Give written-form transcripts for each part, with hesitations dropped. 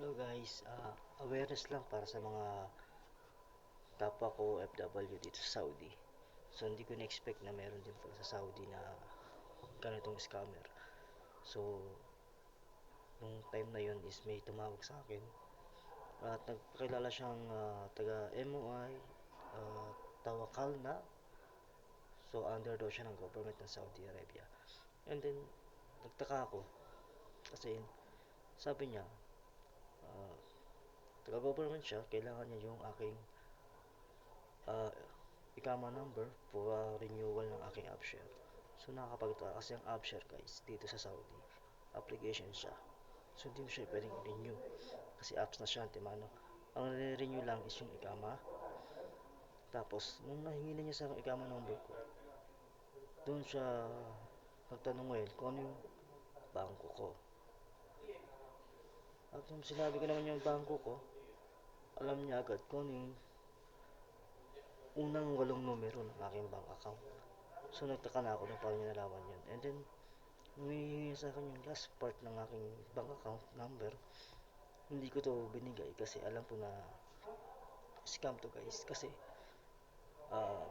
Hello guys, awareness lang para sa mga kapwa ko OFW dito sa Saudi. So hindi ko na-expect na meron din pala sa Saudi na ganitong scammer. So nung time na yun is may tumawag sa akin at nagpakilala siyang taga MOI, Tawakal na. So under daw siya ng government ng Saudi Arabia. And then nagtaka ako kasi sabi niya uh, taga government siya, kailangan niya yung aking uh, ikama number for renewal ng aking app share. So nakakapagtaka kasi ang app share guys dito sa Saudi, application siya. So hindi mo siya pwedeng renew kasi apps na siya, antimano. Ang renew lang is yung ikama. Tapos nung nahingi na niya sa ikama number ko, doon siya nagtanong ngayon kung ano yung bangko ko. At nung sinabi ko naman yung bangko ko, alam niya agad kung ano yung unang 8 numero ng aking bank account. So nagtaka na ako nung paano niya nalaman yun. And then, nung hihingi sa akin yung last part ng aking bank account number, hindi ko to binigay kasi alam ko na scam to guys. Kasi,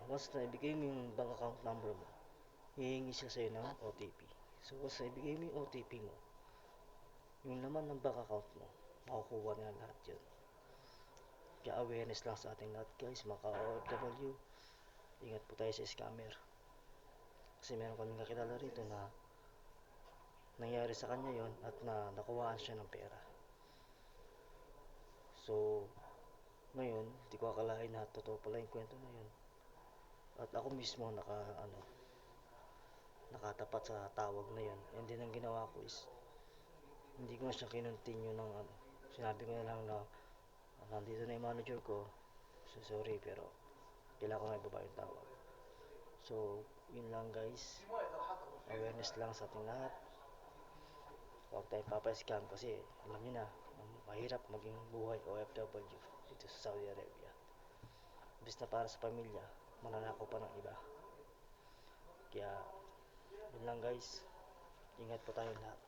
once na ibigay mo yung bank account number mo, hihingi siya sa'yo ng OTP. So, once na ibigay mo yung OTP mo, yung laman ng bank account mo, makukuha na lahat yun. Kaya awareness lang sa ating lahat guys, mga ka-OFW. Ingat po tayo sa scammer. Kasi meron kaming kakilala rito na nangyari sa kanya yon at nakuhaan siya ng pera. So, ngayon, hindi ko akalain na totoo pala yung kwento na yun. At ako mismo nakatapat sa tawag na yun. And then ang ginawa ko is, hindi ko na siya kinontinue ng sinabi ko na lang na nandito na yung manager ko. So, sorry pero kailangan ko na ibaba yung tawag. So, yun lang guys. Awareness lang sa ating lahat. Huwag tayong papa-scam kasi alam niyo na, mahirap maging buhay OFW dito sa Saudi Arabia. Imbis na para sa pamilya, mananakaw pa ng iba. Kaya, yun lang guys. Ingat po tayong lahat.